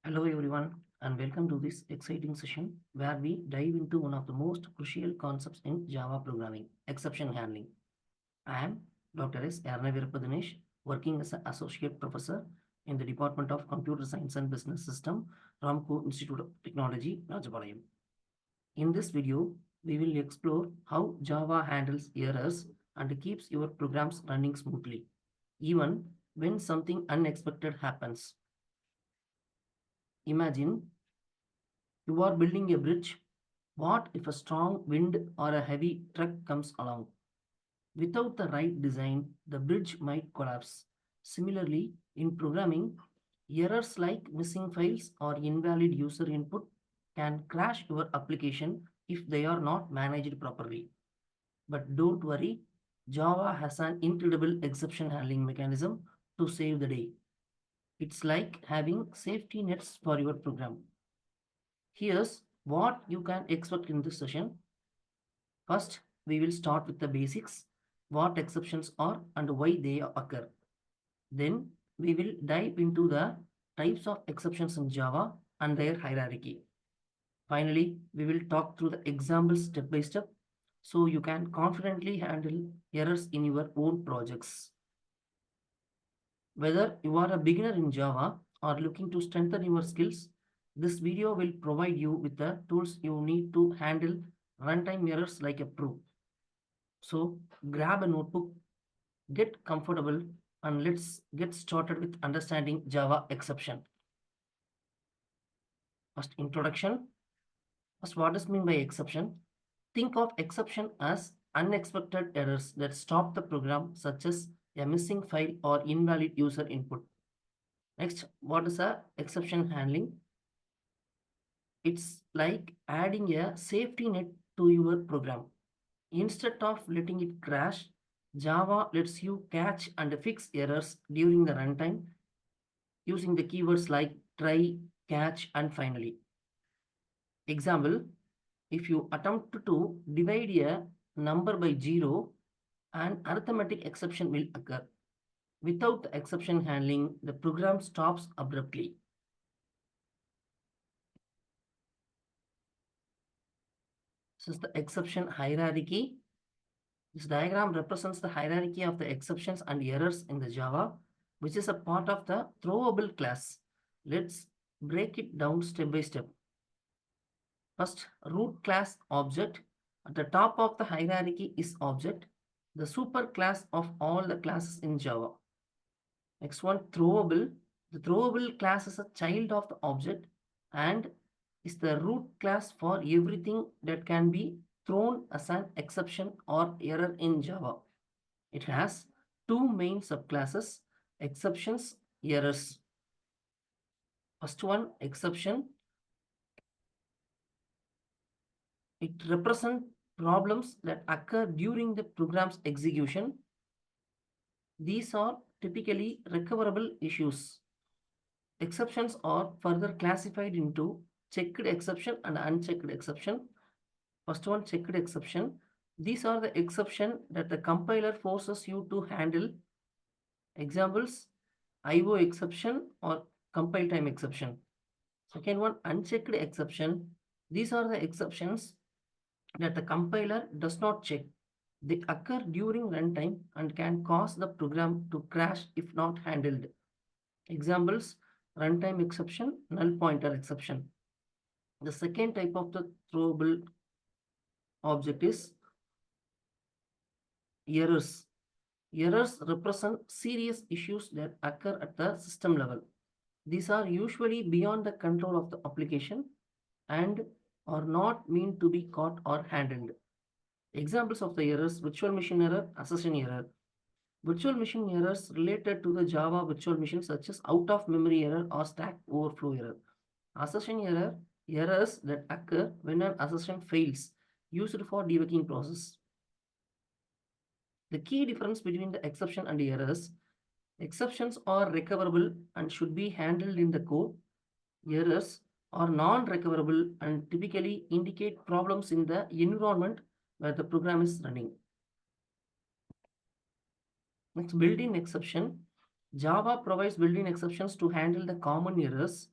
Hello everyone and welcome to this exciting session where we dive into one of the most crucial concepts in Java programming, exception handling. I am Dr. S. Dinesh, working as an associate professor in the Department of Computer Science and Business System, Ramco Institute of Technology, Rajapalayam. In this video, we will explore how Java handles errors and keeps your programs running smoothly, even when something unexpected happens. Imagine you are building a bridge. What if a strong wind or a heavy truck comes along? Without the right design, the bridge might collapse. Similarly, in programming, errors like missing files or invalid user input can crash your application if they are not managed properly. But don't worry, Java has an incredible exception handling mechanism to save the day. It's like having safety nets for your program. Here's what you can expect in this session. First, we will start with the basics, what exceptions are and why they occur. Then, we will dive into the types of exceptions in Java and their hierarchy. Finally, we will talk through the examples step by step so you can confidently handle errors in your own projects. Whether you are a beginner in Java or looking to strengthen your skills, this video will provide you with the tools you need to handle runtime errors like a pro. So grab a notebook, get comfortable, and let's get started with understanding Java exception. First, introduction. First, what does mean by exception? Think of exception as unexpected errors that stop the program, such as a missing file or invalid user input. Next, what is a exception handling? It's like adding a safety net to your program. Instead of letting it crash, Java lets you catch and fix errors during the runtime using the keywords like try, catch, and finally. Example, if you attempt to divide a number by 0, an arithmetic exception will occur. Without the exception handling, the program stops abruptly. This is the exception hierarchy. This diagram represents the hierarchy of the exceptions and errors in the Java, which is a part of the throwable class. Let's break it down step by step. First, root class object. At the top of the hierarchy is object, the super class of all the classes in Java. Next one, throwable. The throwable class is a child of the object and is the root class for everything that can be thrown as an exception or error in Java. It has two main subclasses, exceptions, errors. First one, exception. It represents problems that occur during the program's execution. These are typically recoverable issues. Exceptions are further classified into checked exception and unchecked exception. First one, checked exception. These are the exception that the compiler forces you to handle. Examples, IO exception or compile time exception. Second one, unchecked exception. These are the exceptions that the compiler does not check. They occur during runtime and can cause the program to crash if not handled. Examples, runtime exception, null pointer exception. The second type of the throwable object is errors. Errors represent serious issues that occur at the system level. These are usually beyond the control of the application and are not meant to be caught or handled. Examples of the errors, virtual machine error, assertion error. Virtual machine errors related to the Java virtual machine such as out of memory error or stack overflow error. Assertion error, errors that occur when an assertion fails, used for debugging process. The key difference between the exception and errors, exceptions are recoverable and should be handled in the code. Errors are non-recoverable and typically indicate problems in the environment where the program is running. Next, built-in exception. Java provides built-in exceptions to handle the common errors.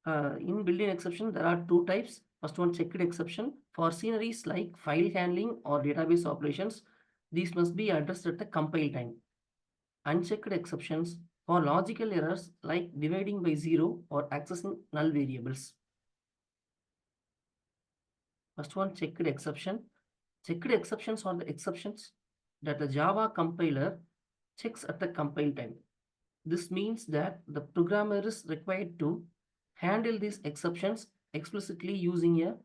In built-in exception, there are two types. First one, checked exception. For sceneries like file handling or database operations, these must be addressed at the compile time. Unchecked exceptions for logical errors like dividing by zero or accessing null variables. First one, checked exception. Checked exceptions are the exceptions that the Java compiler checks at the compile time. This means that the programmer is required to handle these exceptions explicitly using a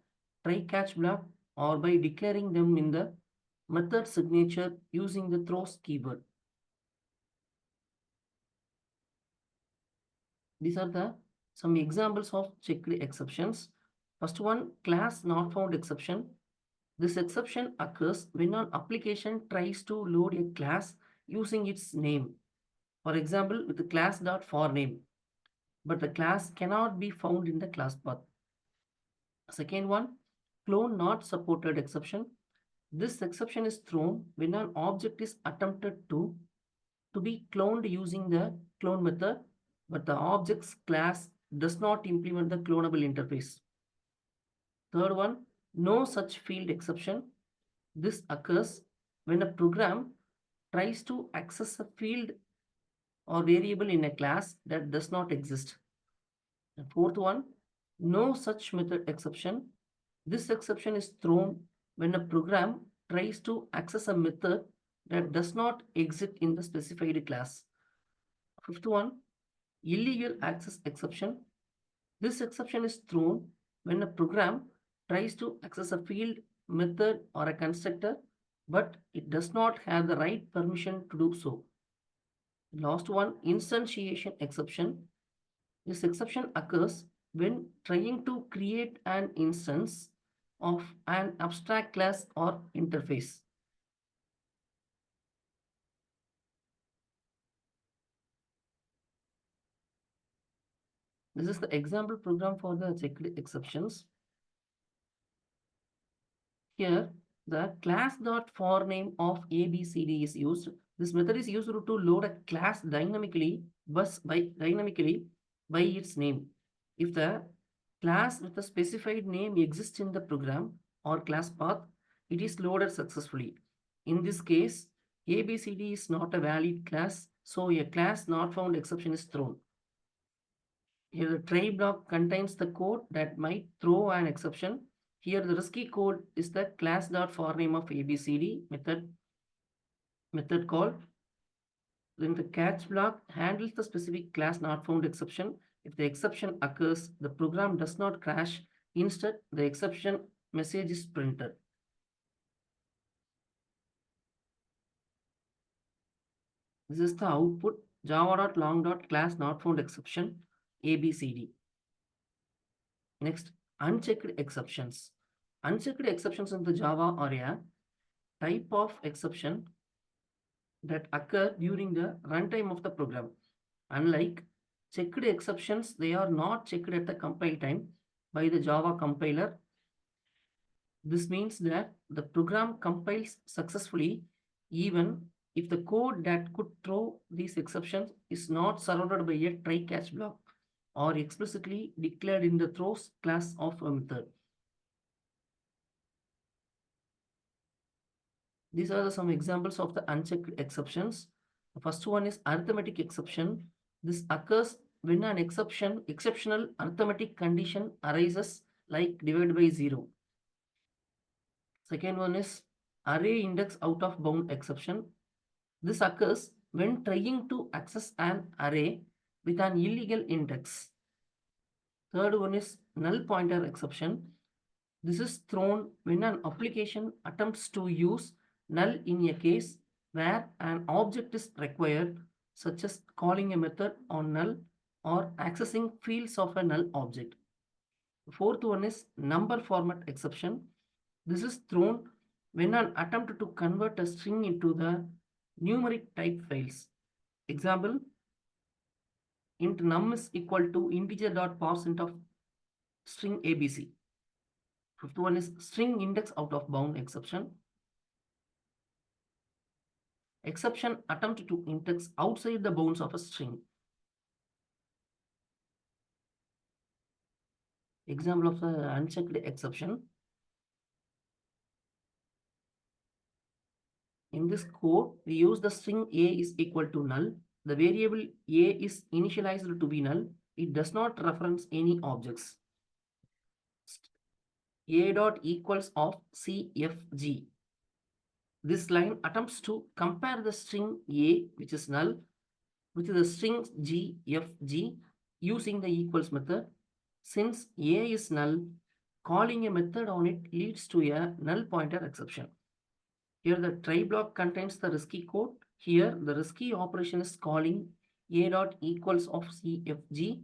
try-catch block or by declaring them in the method signature using the throws keyword. These are the some examples of checked exceptions. First one, class not found exception. This exception occurs when an application tries to load a class using its name. For example, with the class.forName, but the class cannot be found in the class path. Second one, clone not supported exception. This exception is thrown when an object is attempted to be cloned using the clone method, but the object's class does not implement the clonable interface. Third one, no such field exception. This occurs when a program tries to access a field or variable in a class that does not exist. The fourth one, no such method exception. This exception is thrown when a program tries to access a method that does not exist in the specified class. Fifth one, illegal access exception. This exception is thrown when a program tries to access a field, method, or a constructor, but it does not have the right permission to do so. Last one, instantiation exception. This exception occurs when trying to create an instance of an abstract class or interface. This is the example program for the checked exceptions. Here, the class.forName of ABCD is used. This method is used to load a class dynamically by its name. If the class with a specified name exists in the program or class path, it is loaded successfully. In this case, ABCD is not a valid class, so a class not found exception is thrown. Here the try block contains the code that might throw an exception. Here the risky code is the class.forName of ABCD method call. Then the catch block handles the specific class not found exception. If the exception occurs, the program does not crash. Instead, the exception message is printed. This is the output java.long.class not found exception ABCD. Next, unchecked exceptions. Unchecked exceptions in the Java are a type of exception that occur during the runtime of the program. Unlike checked exceptions, they are not checked at the compile time by the Java compiler. This means that the program compiles successfully even if the code that could throw these exceptions is not surrounded by a try-catch block or explicitly declared in the throws class of a method. These are some examples of the unchecked exceptions. The first one is arithmetic exception. This occurs when an exceptional arithmetic condition arises like divide by zero. Second one is array index out of bound exception. This occurs when trying to access an array with an illegal index. Third one is null pointer exception. This is thrown when an application attempts to use null in a case where an object is required, such as calling a method on null or accessing fields of a null object. The fourth one is number format exception. This is thrown when an attempt to convert a string into the numeric type files. Example, int num is equal to integer.parseInt of string abc. Fifth one is string index out of bound exception. Exception attempt to index outside the bounds of a string. Example of the unchecked exception. In this code, we use the string a is equal to null. The variable a is initialized to be null. It does not reference any objects. A dot equals of CFG. This line attempts to compare the string a, which is null, with the string GFG using the equals method. Since a is null, calling a method on it leads to a null pointer exception. Here the try block contains the risky code. Here the risky operation is calling a dot equals of CFG.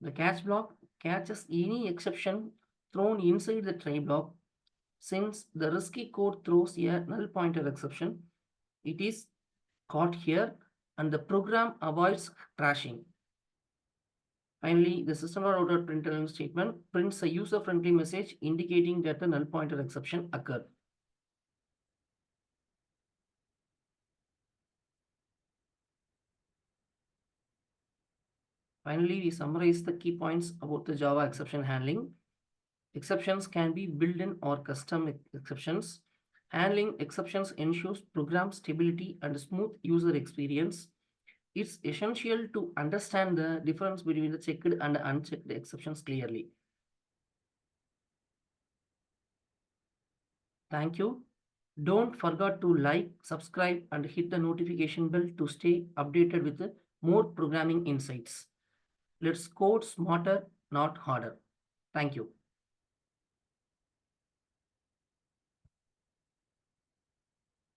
The catch block catches any exception thrown inside the try block. Since the risky code throws a null pointer exception, it is caught here and the program avoids crashing. Finally, the system.out.println statement prints a user-friendly message indicating that the null pointer exception occurred. Finally, we summarize the key points about the Java exception handling. Exceptions can be built-in or custom exceptions. Handling exceptions ensures program stability and smooth user experience. It's essential to understand the difference between the checked and unchecked exceptions clearly. Thank you. Don't forget to like, subscribe, and hit the notification bell to stay updated with more programming insights. Let's code smarter, not harder. Thank you.